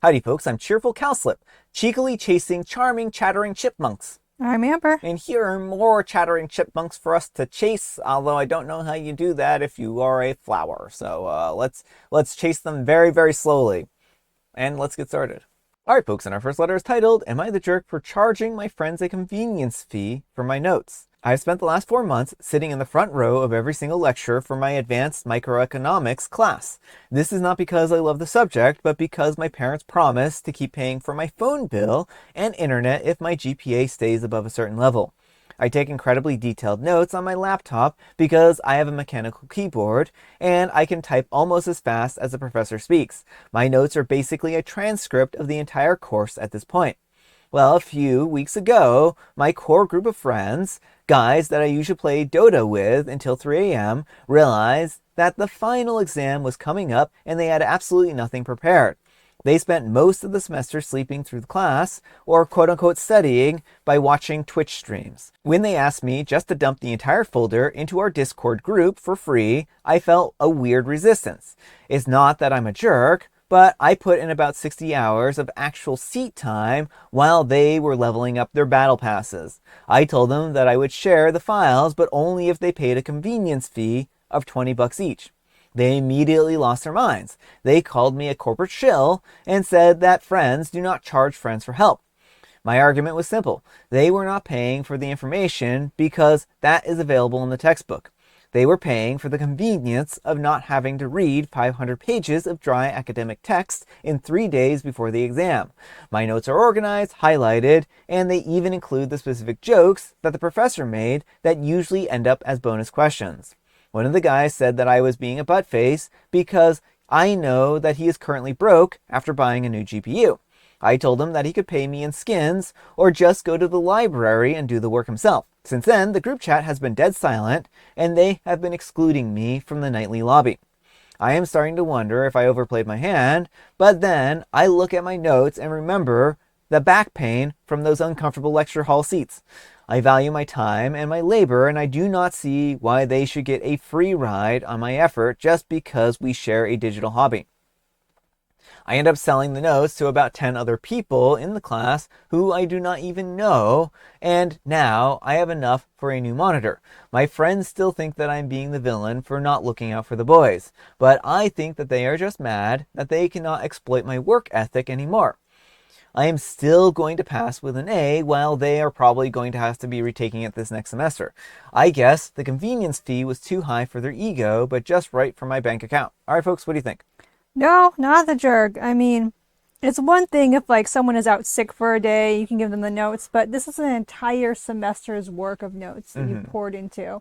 Howdy folks, I'm Cheerful Cowslip, cheekily chasing charming chattering chipmunks. I'm Amber. And here are more chattering chipmunks for us to chase, although I don't know how you do that if you are a flower. So let's chase them very, very slowly. And let's get started. Alright folks, and our first letter is titled, Am I the Jerk for Charging My Friends a Convenience Fee for My Notes? I've spent the last 4 months sitting in the front row of every single lecture for my advanced microeconomics class. This is not because I love the subject, but because my parents promised to keep paying for my phone bill and internet if my GPA stays above a certain level. I take incredibly detailed notes on my laptop because I have a mechanical keyboard and I can type almost as fast as the professor speaks. My notes are basically a transcript of the entire course at this point. Well, a few weeks ago, my core group of friends, guys that I usually play Dota with until 3 a.m., realized that the final exam was coming up and they had absolutely nothing prepared. They spent most of the semester sleeping through the class, or quote-unquote studying, by watching Twitch streams. When they asked me just to dump the entire folder into our Discord group for free, I felt a weird resistance. It's not that I'm a jerk, but I put in about 60 hours of actual seat time while they were leveling up their battle passes. I told them that I would share the files, but only if they paid a convenience fee of $20 each. They immediately lost their minds. They called me a corporate shill and said that friends do not charge friends for help. My argument was simple. They were not paying for the information because that is available in the textbook. They were paying for the convenience of not having to read 500 pages of dry academic text in 3 days before the exam. My notes are organized, highlighted, and they even include the specific jokes that the professor made that usually end up as bonus questions. One of the guys said that I was being a buttface because I know that he is currently broke after buying a new GPU. I told him that he could pay me in skins or just go to the library and do the work himself. Since then, the group chat has been dead silent and they have been excluding me from the nightly lobby. I am starting to wonder if I overplayed my hand, but then I look at my notes and remember the back pain from those uncomfortable lecture hall seats. I value my time and my labor, and I do not see why they should get a free ride on my effort just because we share a digital hobby. I end up selling the notes to about 10 other people in the class who I do not even know, and now I have enough for a new monitor. My friends still think that I'm being the villain for not looking out for the boys, but I think that they are just mad that they cannot exploit my work ethic anymore. I am still going to pass with an A, while they are probably going to have to be retaking it this next semester. I guess the convenience fee was too high for their ego, but just right for my bank account. All right, folks, what do you think? No, not the jerk. I mean, it's one thing if like someone is out sick for a day, you can give them the notes, but this is an entire semester's work of notes that you poured into.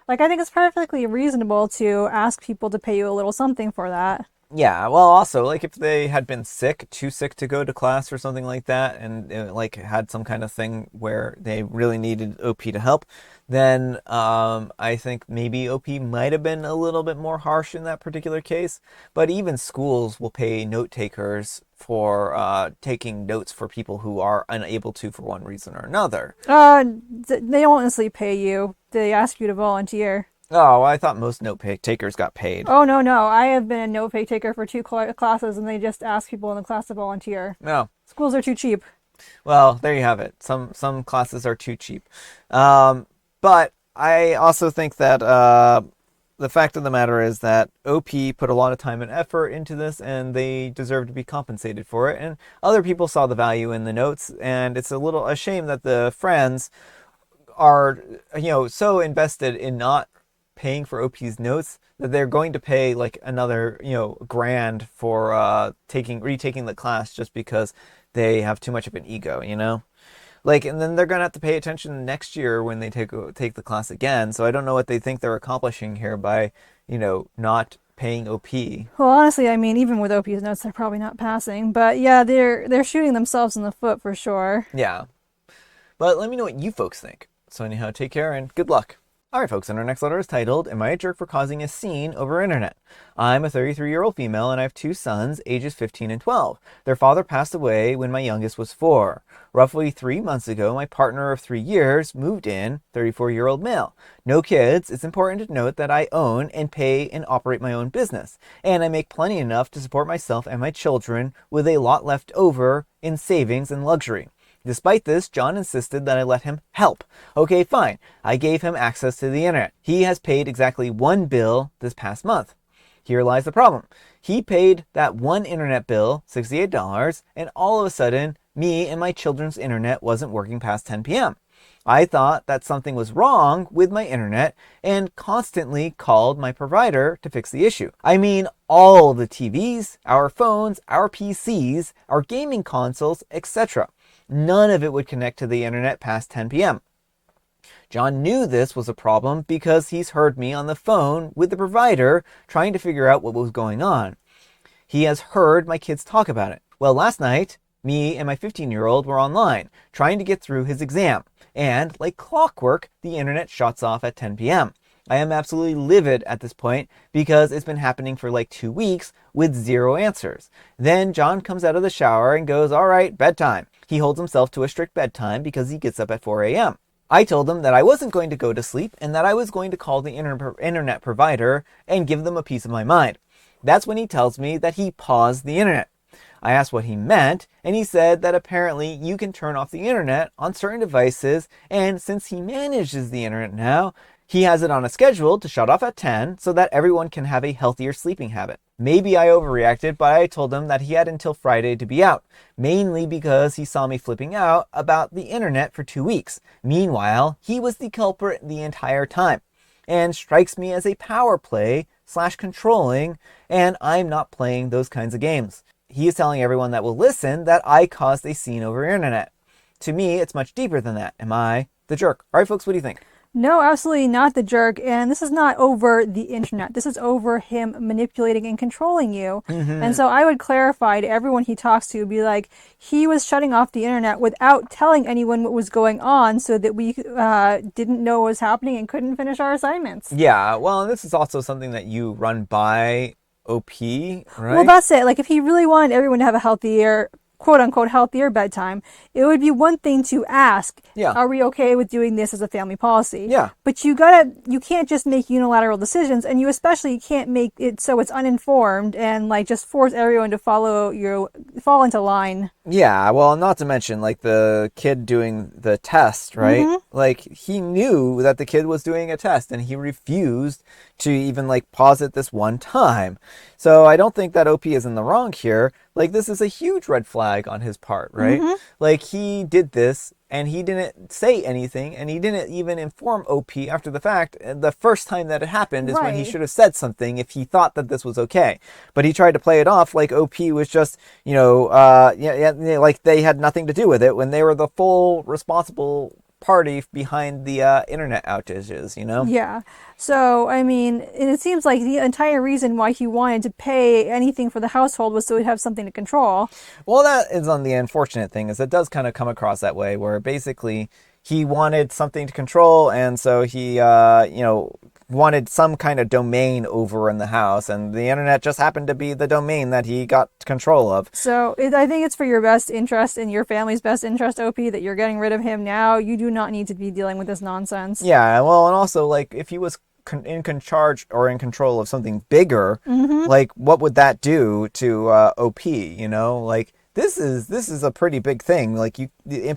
Like, I think it's perfectly reasonable to ask people to pay you a little something for that. Yeah, well, also, like, if they had been sick, too sick to go to class or something like that, and, like, had some kind of thing where they really needed OP to help, then I think maybe OP might have been a little bit more harsh in that particular case. But even schools will pay note takers for taking notes for people who are unable to for one reason or another. They don't honestly pay you. They ask you to volunteer. Oh, I thought most note takers got paid. Oh, no, no. I have been a note pay taker for 2 classes, and they just ask people in the class to volunteer. No. Schools are too cheap. Well, there you have it. Some classes are too cheap. But I also think that the fact of the matter is that OP put a lot of time and effort into this, and they deserve to be compensated for it. And other people saw the value in the notes, and it's a shame that the friends are, so invested in not paying for OP's notes that they're going to pay like another, grand for retaking the class just because they have too much of an ego. Like, and then they're going to have to pay attention next year when they take the class again. So I don't know what they think they're accomplishing here by, not paying OP. Well, honestly, I mean, even with OP's notes, they're probably not passing. But yeah, they're shooting themselves in the foot for sure. Yeah. But let me know what you folks think. So anyhow, take care and good luck. Alright folks, and our next letter is titled, Am I a Jerk for Causing a Scene Over Internet? I'm a 33-year-old female and I have two sons, ages 15 and 12. Their father passed away when my youngest was 4. Roughly 3 months ago, my partner of 3 years moved in, 34-year-old male. No kids. It's important to note that I own and pay and operate my own business, and I make plenty enough to support myself and my children with a lot left over in savings and luxury. Despite this, John insisted that I let him help. Okay, fine. I gave him access to the internet. He has paid exactly one bill this past month. Here lies the problem. He paid that one internet bill, $68, and all of a sudden, me and my children's internet wasn't working past 10 p.m. I thought that something was wrong with my internet and constantly called my provider to fix the issue. I mean, all the TVs, our phones, our PCs, our gaming consoles, etc. None of it would connect to the internet past 10 p.m. John knew this was a problem because he's heard me on the phone with the provider trying to figure out what was going on. He has heard my kids talk about it. Well, last night, me and my 15-year-old were online trying to get through his exam. And, like clockwork, the internet shuts off at 10 p.m. I am absolutely livid at this point because it's been happening for like 2 weeks with zero answers. Then John comes out of the shower and goes, all right, bedtime. He holds himself to a strict bedtime because he gets up at 4 a.m. I told him that I wasn't going to go to sleep and that I was going to call the internet provider and give them a piece of my mind. That's when he tells me that he paused the internet. I asked what he meant, and he said that apparently you can turn off the internet on certain devices, and since he manages the internet now, he has it on a schedule to shut off at 10 so that everyone can have a healthier sleeping habit. Maybe I overreacted, but I told him that he had until Friday to be out, mainly because he saw me flipping out about the internet for 2 weeks. Meanwhile, he was the culprit the entire time, and strikes me as a power play / controlling, and I'm not playing those kinds of games. He is telling everyone that will listen that I caused a scene over internet. To me, it's much deeper than that. Am I the jerk? All right, folks, what do you think? No, absolutely not the jerk. And this is not over the internet. This is over him manipulating and controlling you. And so I would clarify to everyone he talks to, be like, he was shutting off the internet without telling anyone what was going on so that we didn't know what was happening and couldn't finish our assignments. Yeah, well, and this is also something that you run by OP, right? Well, that's it. Like, if he really wanted everyone to have a healthier, quote unquote, healthier bedtime, it would be one thing to ask, are we okay with doing this as a family policy? Yeah. But you can't just make unilateral decisions, and you especially can't make it so it's uninformed and like just force everyone to fall into line. Yeah, well, not to mention like the kid doing the test, right? Like he knew that the kid was doing a test and he refused to even like pause it this one time. So I don't think that OP is in the wrong here. Like this is a huge red flag on his part, right? Like he did this and he didn't say anything and he didn't even inform OP after the fact. The first time that it happened is when he should have said something if he thought that this was okay. But he tried to play it off like OP was just, like they had nothing to do with it when they were the full responsible party behind the internet outages, Yeah. So, I mean, it seems like the entire reason why he wanted to pay anything for the household was so he'd have something to control. Well, that is on the unfortunate thing is it does kind of come across that way where basically he wanted something to control and so he, wanted some kind of domain over in the house and the internet just happened to be the domain that he got control of. So I think it's for your best interest and your family's best interest, OP, that you're getting rid of him now. You do not need to be dealing with this nonsense. Yeah, well, and also like if he was in charge or in control of something bigger, like what would that do to OP, like this is a pretty big thing. Like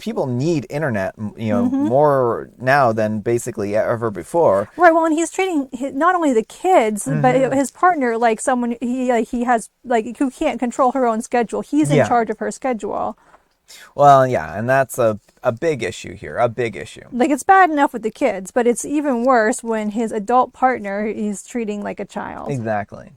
people need internet, more now than basically ever before. Right. Well, and he's treating not only the kids, but his partner like someone he has like who can't control her own schedule. He's in charge of her schedule. Well, yeah, and that's a big issue here, a big issue. Like it's bad enough with the kids, but it's even worse when his adult partner is treating like a child. Exactly.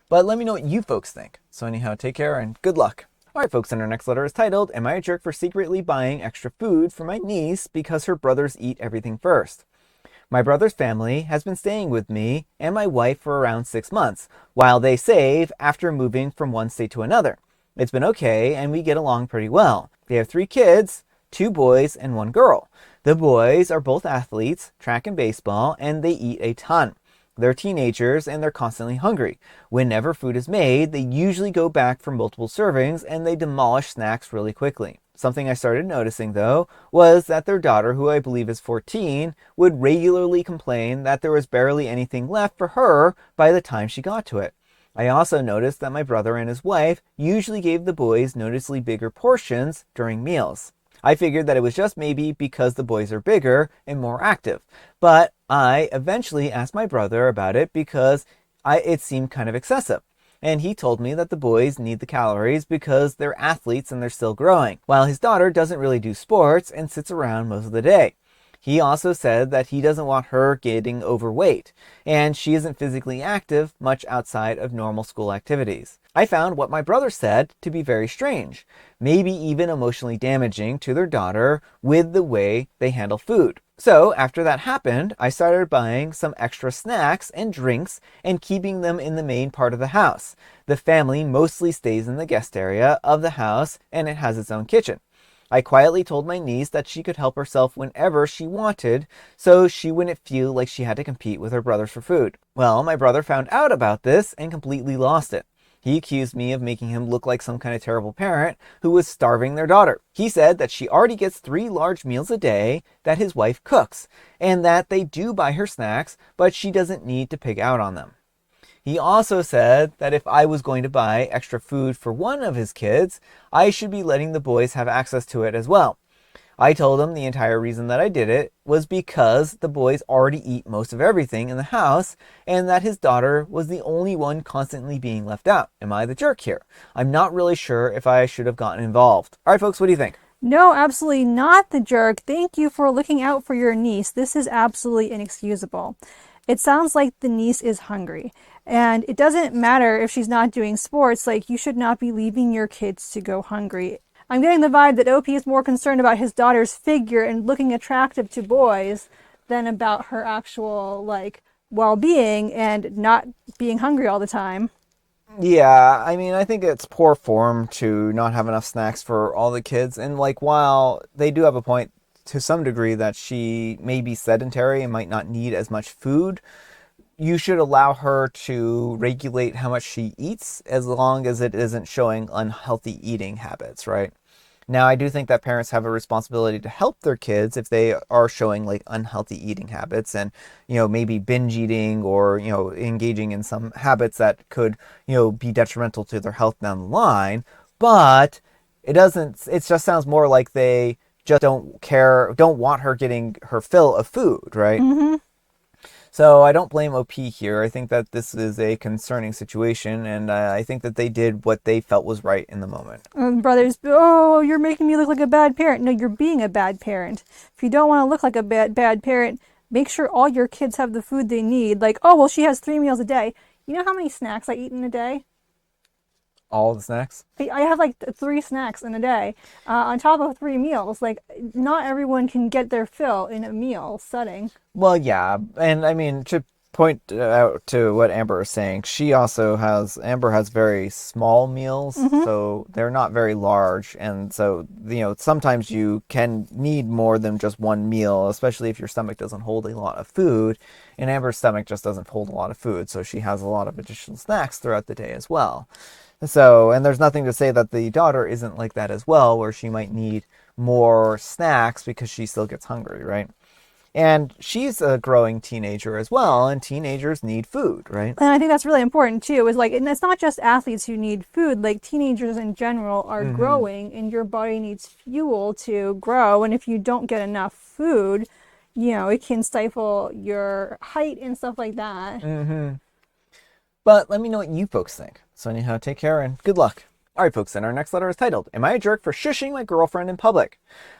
But let me know what you folks think. So anyhow, take care and good luck. Alright folks, and our next letter is titled, Am I a Jerk for Secretly Buying Extra Food for my niece because her brothers eat everything first? My brother's family has been staying with me and my wife for around 6 months, while they save after moving from one state to another. It's been okay, and we get along pretty well. They have 3 kids, 2 boys and 1 girl. The boys are both athletes, track and baseball, and they eat a ton. They're teenagers and they're constantly hungry. Whenever food is made, they usually go back for multiple servings and they demolish snacks really quickly. Something I started noticing, though, was that their daughter, who I believe is 14, would regularly complain that there was barely anything left for her by the time she got to it. I also noticed that my brother and his wife usually gave the boys noticeably bigger portions during meals. I figured that it was just maybe because the boys are bigger and more active. But I eventually asked my brother about it because it seemed kind of excessive. And he told me that the boys need the calories because they're athletes and they're still growing, while his daughter doesn't really do sports and sits around most of the day. He also said that he doesn't want her getting overweight, and she isn't physically active much outside of normal school activities. I found what my brother said to be very strange, maybe even emotionally damaging to their daughter with the way they handle food. So after that happened, I started buying some extra snacks and drinks and keeping them in the main part of the house. The family mostly stays in the guest area of the house, and it has its own kitchen. I quietly told my niece that she could help herself whenever she wanted, so she wouldn't feel like she had to compete with her brothers for food. Well, my brother found out about this and completely lost it. He accused me of making him look like some kind of terrible parent who was starving their daughter. He said that she already gets 3 large meals a day that his wife cooks, and that they do buy her snacks, but she doesn't need to pig out on them. He also said that if I was going to buy extra food for one of his kids, I should be letting the boys have access to it as well. I told him the entire reason that I did it was because the boys already eat most of everything in the house and that his daughter was the only one constantly being left out. Am I the jerk here? I'm not really sure if I should have gotten involved. All right, folks, what do you think? No, absolutely not the jerk. Thank you for looking out for your niece. This is absolutely inexcusable. It sounds like the niece is hungry. And it doesn't matter if she's not doing sports, like you should not be leaving your kids to go hungry. I'm getting the vibe that OP is more concerned about his daughter's figure and looking attractive to boys than about her actual, well-being and not being hungry all the time. Yeah, I mean, I think it's poor form to not have enough snacks for all the kids. And, while they do have a point to some degree that she may be sedentary and might not need as much food, you should allow her to regulate how much she eats as long as it isn't showing unhealthy eating habits, right? Now, I do think that parents have a responsibility to help their kids if they are showing unhealthy eating habits and, maybe binge eating or, engaging in some habits that could, be detrimental to their health down the line. But it just sounds more like they just don't want her getting her fill of food, right? Mm-hmm. So I don't blame OP here. I think that this is a concerning situation, and I think that they did what they felt was right in the moment. Brothers, oh, you're making me look like a bad parent. No, you're being a bad parent. If you don't want to look like a bad parent, make sure all your kids have the food they need. She has 3 meals a day. You know how many snacks I eat in a day? All the snacks? I have 3 snacks in a day, on top of 3 meals. Not everyone can get their fill in a meal setting. Well, yeah, and I mean, to point out to what Amber is saying, Amber has very small meals, so they're not very large, and so, sometimes you can need more than just one meal, especially if your stomach doesn't hold a lot of food, and Amber's stomach just doesn't hold a lot of food, so she has a lot of additional snacks throughout the day as well. So, and there's nothing to say that the daughter isn't like that as well, where she might need more snacks because she still gets hungry, right? And she's a growing teenager as well, and teenagers need food, right? And I think that's really important too, and it's not just athletes who need food, teenagers in general are growing, and your body needs fuel to grow, and if you don't get enough food, it can stifle your height and stuff like that. But let me know what you folks think. So anyhow, take care and good luck. Alright folks, and our next letter is titled, Am I a Jerk for Shushing My Girlfriend in Public?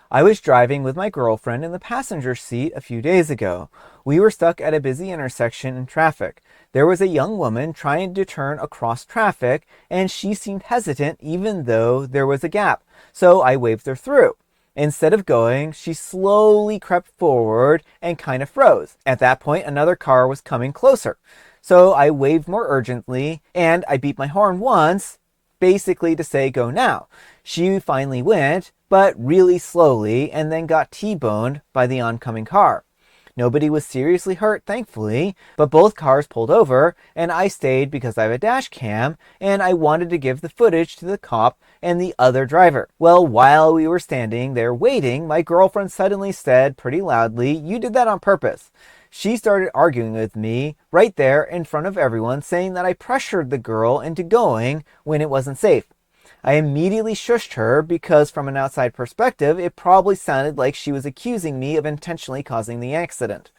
I was driving with my girlfriend in the passenger seat a few days ago. We were stuck at a busy intersection in traffic. There was a young woman trying to turn across traffic, and she seemed hesitant even though there was a gap. So I waved her through. Instead of going, she slowly crept forward and kind of froze. At that point, another car was coming closer. So I waved more urgently, and I beat my horn once, basically to say go now. She finally went, but really slowly, and then got T-boned by the oncoming car. Nobody was seriously hurt, thankfully, but both cars pulled over, and I stayed because I have a dash cam, and I wanted to give the footage to the cop and the other driver. Well, while we were standing there waiting, my girlfriend suddenly said pretty loudly, "You did that on purpose." She started arguing with me right there in front of everyone, saying that I pressured the girl into going when it wasn't safe. I immediately shushed her because from an outside perspective, it probably sounded like she was accusing me of intentionally causing the accident.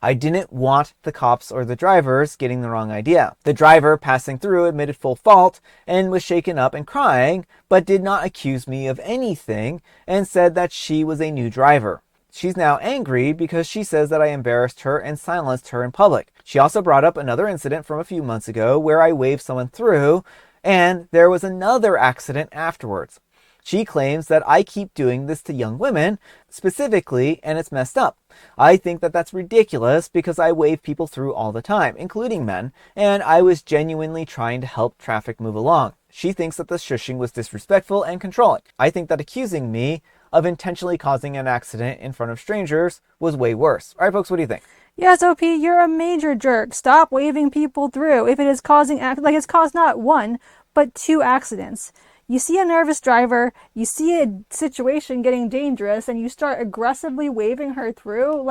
I didn't want the cops or the drivers getting the wrong idea. The driver passing through admitted full fault and was shaken up and crying, but did not accuse me of anything and said that she was a new driver. She's now angry because she says that I embarrassed her and silenced her in public. She also brought up another incident from a few months ago where I waved someone through and there was another accident afterwards. She claims that I keep doing this to young women specifically, and it's messed up. I think that that's ridiculous because I wave people through all the time, including men, and I was genuinely trying to help traffic move along. She thinks that the shushing was disrespectful and controlling. I think that accusing me of intentionally causing an accident in front of strangers was way worse. All right, folks, what do you think? Yes, OP, you're a major jerk. Stop waving people through. If it is causing, it's caused not one, but 2 accidents. You see a nervous driver, you see a situation getting dangerous, and you start aggressively waving her through.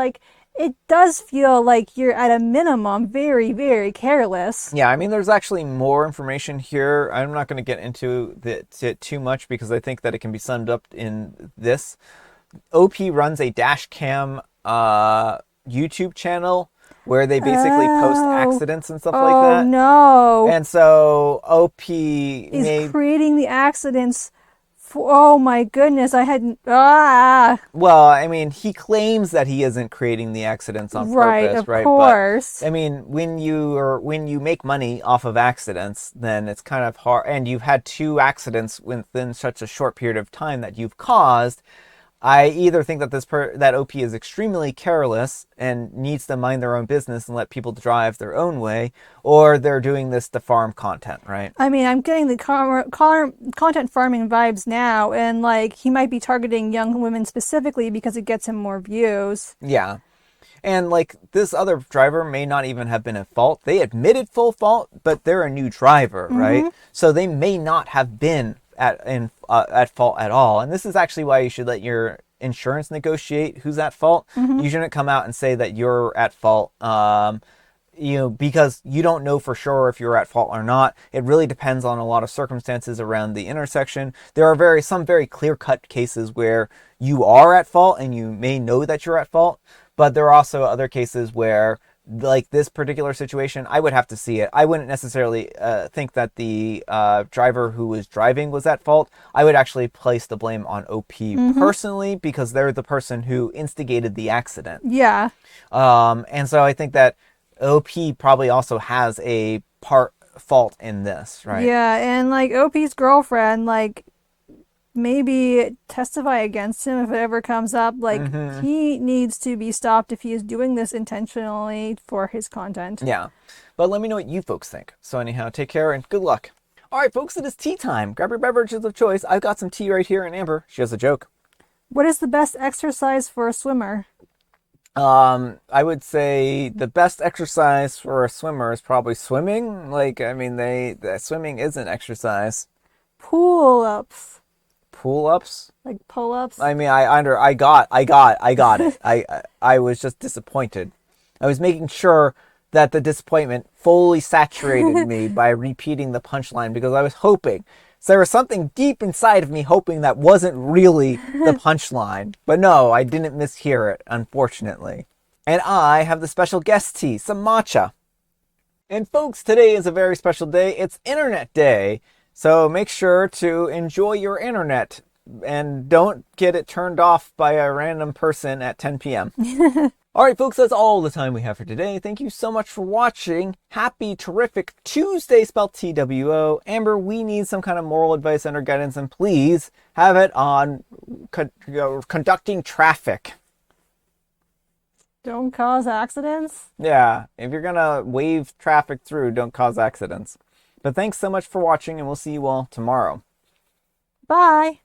It does feel like you're at a minimum very, very careless. Yeah, I mean, there's actually more information here. I'm not going to get into it too much because I think that it can be summed up in this. OP runs a dash cam YouTube channel where they basically post accidents and stuff like that. Oh, no. And so OP He's creating the accidents. Oh, my goodness. I hadn't... Well, I mean, he claims that he isn't creating the accidents on purpose, right? Of course. But, I mean, when you make money off of accidents, then it's kind of hard. And you've had 2 accidents within such a short period of time that you've caused. I either think that that OP is extremely careless and needs to mind their own business and let people drive their own way, or they're doing this to farm content, right? I mean, I'm getting the content farming vibes now, and he might be targeting young women specifically because it gets him more views. Yeah. And this other driver may not even have been at fault. They admitted full fault, but they're a new driver, right? So they may not have been at fault at all. And this is actually why you should let your insurance negotiate who's at fault. You shouldn't come out and say that you're at fault, because you don't know for sure if you're at fault or not. It really depends on a lot of circumstances around the intersection. There are some very clear-cut cases where you are at fault and you may know that you're at fault, but there are also other cases where, like this particular situation, I would have to see it. I wouldn't necessarily think that the driver who was driving was at fault. I would actually place the blame on OP personally because they're the person who instigated the accident. Yeah. And so I think that OP probably also has a part fault in this, right? Yeah, and OP's girlfriend, maybe testify against him if it ever comes up. He needs to be stopped if he is doing this intentionally for his content. Yeah. But let me know what you folks think. So anyhow, take care and good luck. All right, folks, it is tea time. Grab your beverages of choice. I've got some tea right here, and Amber, she has a joke. What is the best exercise for a swimmer? I would say the best exercise for a swimmer is probably swimming. Swimming is an exercise. Pull-ups. Pull-ups? Like pull-ups? I mean, I got it. I was just disappointed. I was making sure that the disappointment fully saturated me by repeating the punchline because I was hoping. So there was something deep inside of me hoping that wasn't really the punchline. But no, I didn't mishear it, unfortunately. And I have the special guest tea, some matcha. And folks, today is a very special day. It's Internet Day. So make sure to enjoy your internet and don't get it turned off by a random person at 10 p.m. All right, folks, that's all the time we have for today. Thank you so much for watching. Happy, terrific Tuesday, spelled T-W-O. Amber, we need some kind of moral advice and or guidance, and please have it on conducting traffic. Don't cause accidents? Yeah, if you're going to wave traffic through, don't cause accidents. But thanks so much for watching, and we'll see you all tomorrow. Bye.